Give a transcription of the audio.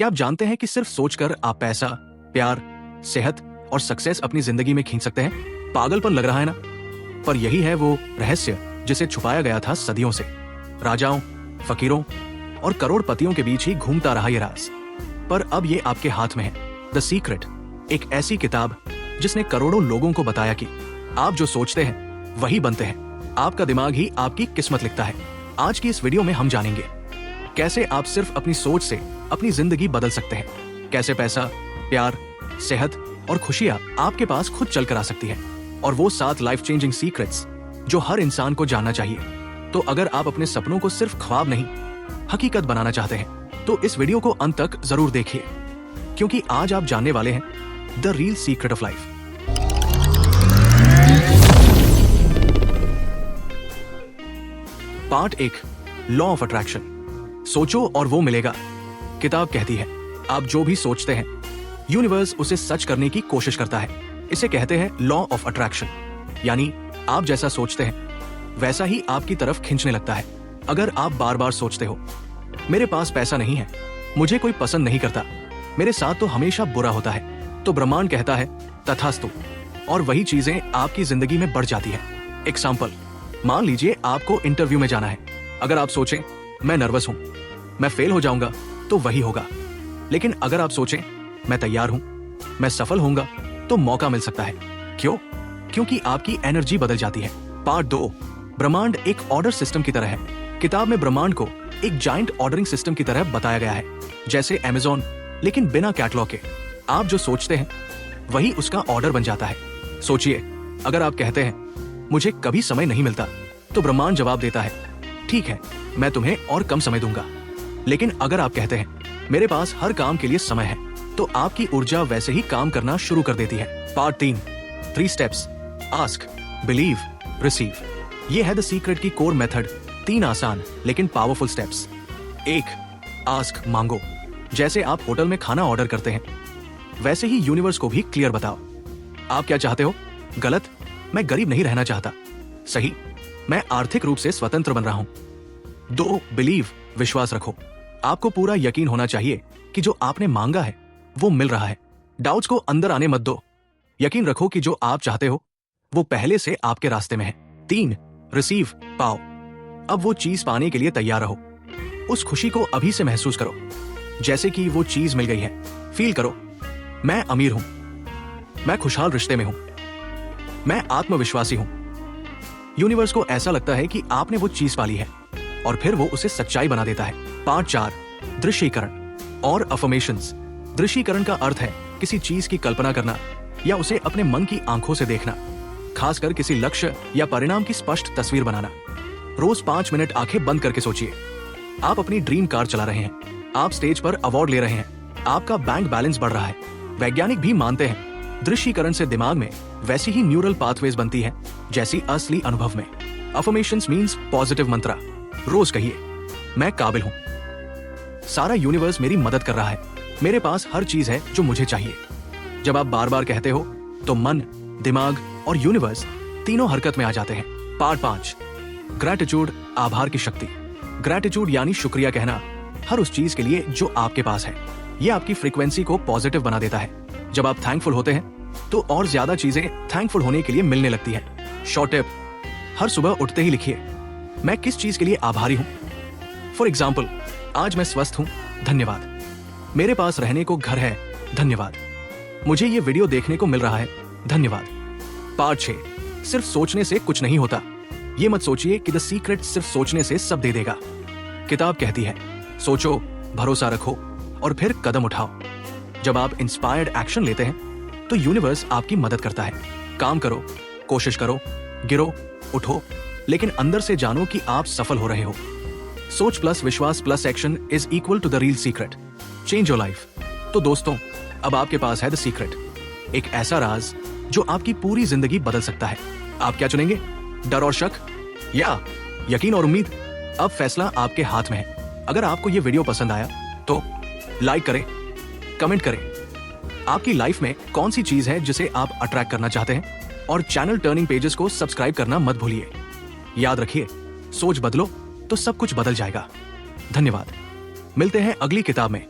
क्या आप जानते हैं कि सिर्फ सोचकर आप पैसा, प्यार, सेहत और सक्सेस अपनी जिंदगी में खींच सकते हैं? पागलपन लग रहा है ना? पर यही है वो रहस्य जिसे छुपाया गया था सदियों से। राजाओं, फकीरों और करोड़पतियों के बीच ही घूमता रहा ये राज। पर अब ये आपके हाथ में है। द सीक्रेट, एक ऐसी किताब जिसने करोड़ों लोगों को बताया कि आप जो सोचते हैं वही बनते हैं। आपका दिमाग ही आपकी किस्मत लिखता है। आज की इस वीडियो में हम जानेंगे कैसे आप सिर्फ अपनी सोच से अपनी जिंदगी बदल सकते हैं। कैसे पैसा, प्यार, सेहत और खुशियां आपके पास खुद चल कर आ सकती है। और वो 7 लाइफ चेंजिंग सीक्रेट्स जो हर इंसान को जानना चाहिए। तो अगर आप अपने सपनों को सिर्फ ख्वाब नहीं, हकीकत बनाना चाहते हैं तो इस वीडियो को अंत तक जरूर देखिए, क्योंकि आज आप जानने वाले हैं the real secret of life. Part 1, law of attraction. सोचो और वो मिलेगा। किताब कहती है आप जो भी सोचते हैं यूनिवर्स उसे सच करने की कोशिश करता है। इसे कहते हैं लॉ ऑफ अट्रैक्शन, यानी आप जैसा सोचते हैं वैसा ही आपकी तरफ खींचने लगता है। अगर आप बार बार सोचते हो मेरे पास पैसा नहीं है, मुझे कोई पसंद नहीं करता, मेरे साथ तो हमेशा बुरा होता है, तो ब्रह्मांड कहता है तथास्तु, और वही चीजें आपकी जिंदगी में बढ़ जाती है। एग्जाम्पल, मान लीजिए आपको इंटरव्यू में जाना है। अगर आप सोचें मैं नर्वस हूं, मैं फेल हो जाऊंगा, तो वही होगा। लेकिन अगर आप सोचें मैं तैयार हूं, मैं सफल होऊंगा, तो मौका मिल सकता है। क्यों? क्योंकि आपकी एनर्जी बदल जाती है। पार्ट 2, ब्रह्मांड एक ऑर्डर सिस्टम की तरह है। किताब में ब्रह्मांड को एक जायंट ऑर्डरिंग सिस्टम की तरह बताया गया है, जैसे अमेज़न, लेकिन बिना कैटलॉग के। आप जो सोचते हैं वही उसका ऑर्डर बन जाता है। सोचिए, अगर आप कहते हैं मुझे कभी समय नहीं मिलता, तो ब्रह्मांड जवाब देता है ठीक है, मैं तुम्हें और कम समय दूंगा। लेकिन अगर आप कहते हैं मेरे पास हर काम के लिए समय है, तो आपकी ऊर्जा वैसे ही काम करना शुरू कर देती है। Part 3, 3 steps, ask, believe, receive. ये है द सीक्रेट की कोर मेथड। 3 आसान लेकिन पावरफुल स्टेप्स। 1, आस्क, मांगो। जैसे आप होटल में खाना ऑर्डर करते हैं, वैसे ही यूनिवर्स को भी क्लियर बताओ आप क्या चाहते हो। गलत, मैं गरीब नहीं रहना चाहता। सही, मैं आर्थिक रूप से स्वतंत्र बन रहा हूं। 2, बिलीव, विश्वास रखो। आपको पूरा यकीन होना चाहिए कि जो आपने मांगा है वो मिल रहा है। डाउट्स को अंदर आने मत दो। यकीन रखो कि जो आप चाहते हो वो पहले से आपके रास्ते में है। 3, रिसीव, पाओ। अब वो चीज पाने के लिए तैयार रहो। उस खुशी को अभी से महसूस करो, जैसे कि वो चीज मिल गई है। फील करो, मैं अमीर हूं, मैं खुशहाल रिश्ते में हूं, मैं आत्मविश्वासी हूं। यूनिवर्स को ऐसा लगता है कि आपने वो चीज पाली है, और फिर वो उसे सच्चाई बना देता है। पार्ट 4, दृश्यीकरण और अफर्मेशंस। दृश्यीकरण का अर्थ है किसी चीज की कल्पना करना या उसे अपने मन की आंखों से देखना, खासकर किसी लक्ष्य या परिणाम की स्पष्ट तस्वीर बनाना। रोज 5 मिनट आंखें बंद करके सोचिए, आप अपनी ड्रीम कार चला रहे हैं, आप स्टेज पर अवार्ड ले रहे हैं, आपका बैंक बैलेंस बढ़ रहा है। वैज्ञानिक भी मानते हैं दृश्यीकरण से दिमाग में वैसी ही न्यूरल पाथवेज बनती है जैसी असली अनुभव में। अफर्मेशंस मींस पॉजिटिव मंत्रा। रोज कहिए मैं काबिल हूं, सारा यूनिवर्स मेरी मदद कर रहा है, मेरे पास हर चीज है जो मुझे चाहिए। जब आप बार बार कहते हो तो मन, दिमाग और यूनिवर्स तीनों हरकत में आ जाते हैं। पार्ट 5, ग्रैटिट्यूड, आभार की शक्ति। ग्रैटिट्यूड यानी शुक्रिया कहना हर उस चीज के लिए जो आपके पास है। यह आपकी फ्रीक्वेंसी को पॉजिटिव बना देता है। जब आप थैंकफुल होते हैं तो और ज्यादा चीजें थैंकफुल होने के लिए मिलने लगती है। शॉर्ट टिप, हर सुबह उठते ही लिखिए मैं किस चीज के लिए आभारी हूं। फॉर एग्जाम्पल, आज मैं स्वस्थ हूं, धन्यवाद। मेरे पास रहने को घर है, धन्यवाद। मुझे ये वीडियो देखने को मिल रहा है, धन्यवाद। पार्ट 6, सिर्फ सोचने से कुछ नहीं होता। ये मत सोचिए कि द सीक्रेट सिर्फ सोचने से सब दे देगा। किताब कहती है सोचो, भरोसा रखो और फिर कदम उठाओ। जब आप इंस्पायर्ड एक्शन लेते हैं तो यूनिवर्स आपकी मदद करता है। काम करो, कोशिश करो, गिरो, उठो, लेकिन अंदर से जानो कि आप सफल हो रहे हो। सोच प्लस विश्वास plus action is equal to the real secret. Change your life. तो दोस्तों, अब आपके पास है द सीक्रेट, एक ऐसा राज जो आपकी पूरी जिंदगी बदल सकता है। आप क्या चुनेंगे, डर और शक या यकीन और उम्मीद? अब फैसला आपके हाथ में है। अगर आपको ये वीडियो पसंद आया तो लाइक करें, कमेंट करें आपकी लाइफ में कौन सी चीज है जिसे आप अट्रैक्ट करना चाहते हैं, और चैनल टर्निंग पेजेस को सब्सक्राइब करना मत भूलिए। याद रखिए, सोच बदलो तो सब कुछ बदल जाएगा। धन्यवाद। मिलते हैं अगली किताब में।